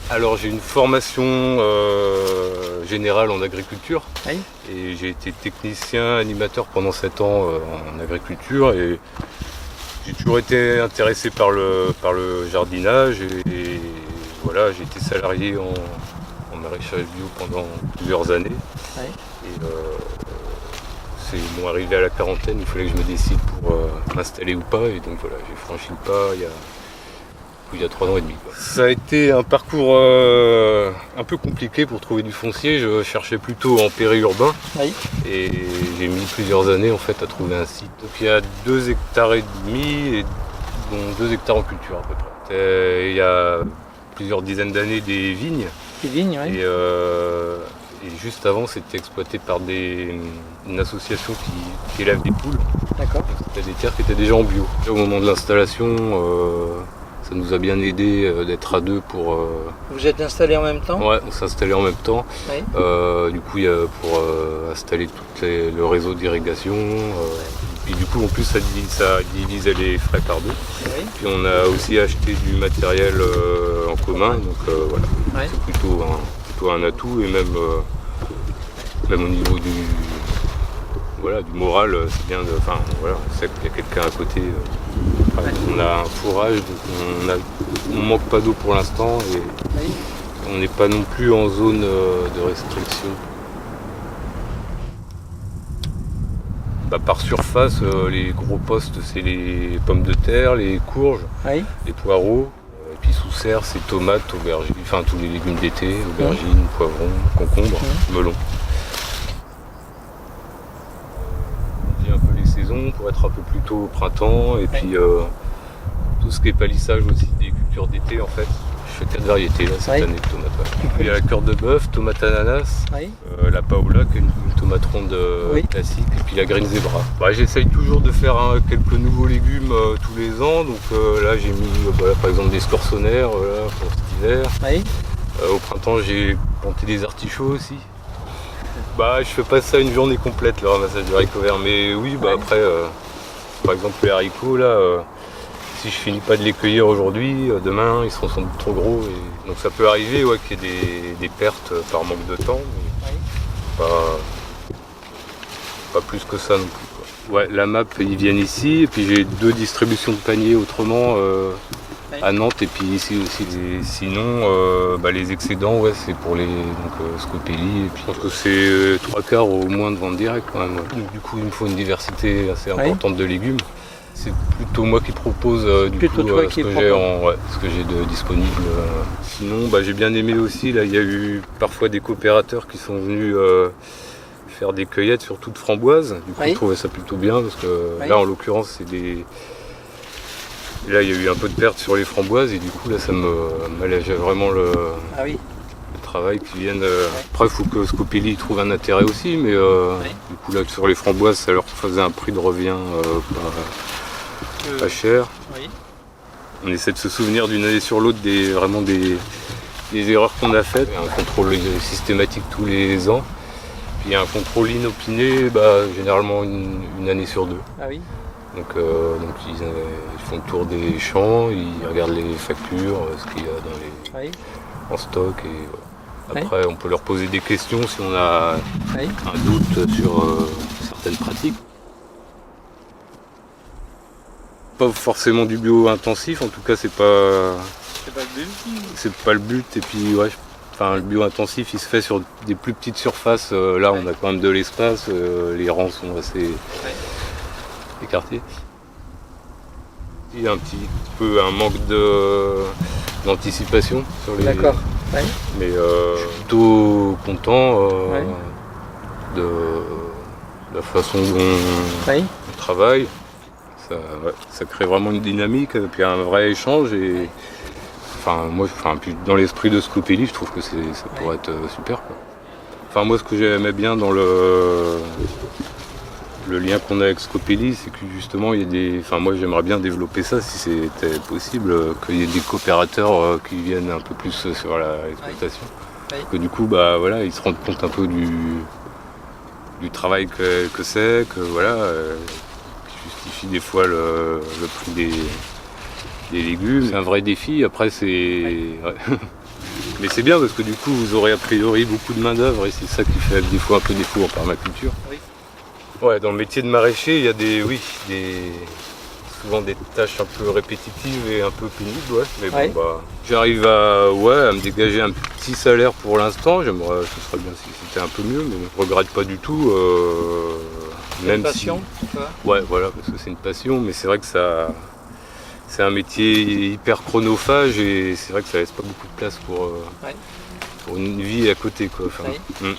Alors j'ai une formation générale en agriculture Oui. et j'ai été technicien animateur pendant 7 ans en agriculture et j'ai toujours été intéressé par le jardinage et voilà, j'ai été salarié en maraîchage bio pendant plusieurs années. Oui. Et c'est bon, arrivé à la quarantaine, il fallait que je me décide pour m'installer ou pas et donc voilà, j'ai franchi le pas il y a 3 ans et demi. Quoi. Ça a été un parcours un peu compliqué pour trouver du foncier. Je cherchais plutôt en périurbain Oui. et j'ai mis plusieurs années en fait à trouver un site. Donc il y a 2 hectares et demi et dont 2 hectares en culture à peu près. Il y a plusieurs dizaines d'années des vignes. Des vignes, oui. Et juste avant c'était exploité par une association qui élève des poules. D'accord. C'était des terres qui étaient déjà en bio. Au moment de l'installation, ça nous a bien aidé d'être à deux pour... Vous êtes installés en même temps? Ouais, on s'est installé en même temps. Oui. Du coup, il y a pour installer tout le réseau d'irrigation. Et du coup, en plus, ça divisait les frais par deux. Oui. Puis on a aussi acheté du matériel en commun. Donc voilà, Oui. c'est plutôt un atout. Et même au niveau du moral, c'est bien. Enfin, voilà, on sait qu'il y a quelqu'un à côté. On a un fourrage, donc on manque pas d'eau pour l'instant et Oui. on n'est pas non plus en zone de restriction. Par surface, les gros postes, c'est les pommes de terre, les courges, Oui. les poireaux. Et puis sous serre, c'est tomates, aubergines, enfin tous les légumes d'été, aubergines, poivrons, concombres, melons. On dit un peu les saisons pour être un peu plus tôt au printemps et puis tout ce qui est palissage aussi des cultures d'été en fait. Je fais 4 variétés là cette année de tomates. Ouais. Il y a la cœur de bœuf, tomate ananas, Oui. la paola qui est une tomate ronde classique et puis la green zebra. J'essaye toujours de faire quelques nouveaux légumes tous les ans. Donc là j'ai mis par exemple des scorsonnaires pour cet hiver. Oui. Au printemps j'ai planté des artichauts aussi. Je fais pas ça une journée complète le ramassage du haricot vert, mais oui après par exemple les haricots là. Si je finis pas de les cueillir aujourd'hui, demain ils seront sans doute trop gros. Et... donc ça peut arriver qu'il y ait des pertes par manque de temps, mais pas plus que ça non plus. Quoi. Ouais, la map ils viennent ici, et puis j'ai 2 distributions de paniers autrement à Nantes et puis ici aussi. Et sinon les excédents c'est pour les Scopelli, et puis je pense que c'est 3/4 au moins de vente directe quand même. Donc, du coup il me faut une diversité assez importante de légumes. C'est plutôt moi qui propose ce que j'ai de disponible. Sinon, j'ai bien aimé aussi. Là, il y a eu parfois des coopérateurs qui sont venus faire des cueillettes, surtout de framboises. Du coup, je trouvais ça plutôt bien parce que là, en l'occurrence, c'est des. Là, il y a eu un peu de perte sur les framboises et du coup, là, ça m'allégeait vraiment le travail qui viennent. Après, il faut que Scopelli trouve un intérêt aussi, mais du coup, là, sur les framboises, ça leur faisait un prix de revient pas cher. Oui. On essaie de se souvenir d'une année sur l'autre des erreurs qu'on a faites. Un contrôle systématique tous les ans. Puis un contrôle inopiné, généralement une année sur 2. Ah oui. Donc ils font le tour des champs, ils regardent les factures, ce qu'il y a en stock. Et après, on peut leur poser des questions si on a un doute sur certaines pratiques. Pas forcément du bio intensif, en tout cas c'est pas le but. C'est pas le but. Et puis le bio intensif il se fait sur des plus petites surfaces. Là on a quand même de l'espace, les rangs sont assez écartés. Il y a un petit peu un manque d'anticipation sur les. D'accord. Mais je suis plutôt content de la façon dont on travaille. Ça crée vraiment une dynamique, puis un vrai échange. Et puis dans l'esprit de Scopelli, je trouve que ça pourrait être super. Quoi. Moi, ce que j'aimais bien dans le lien qu'on a avec Scopelli, c'est que justement, il y a des. Moi, j'aimerais bien développer ça si c'était possible, qu'il y ait des coopérateurs qui viennent un peu plus sur l'exploitation. Que du coup, ils se rendent compte un peu du travail que c'est, que justifie des fois le prix des légumes. C'est un vrai défi. Après, c'est Mais c'est bien parce que du coup vous aurez a priori beaucoup de main d'œuvre et c'est ça qui fait des fois un peu défaut en permaculture. Oui. Ouais, dans le métier de maraîcher, il y a souvent des tâches un peu répétitives et un peu pénibles, ouais. Mais bon, Ouais. j'arrive à me dégager un petit salaire pour l'instant. Ce serait bien si c'était un peu mieux, mais je regrette pas du tout. C'est une passion, tu vois. Ouais, voilà, parce que c'est une passion, mais c'est vrai que c'est un métier hyper chronophage et c'est vrai que ça laisse pas beaucoup de place pour une vie à côté, quoi. Enfin, Oui.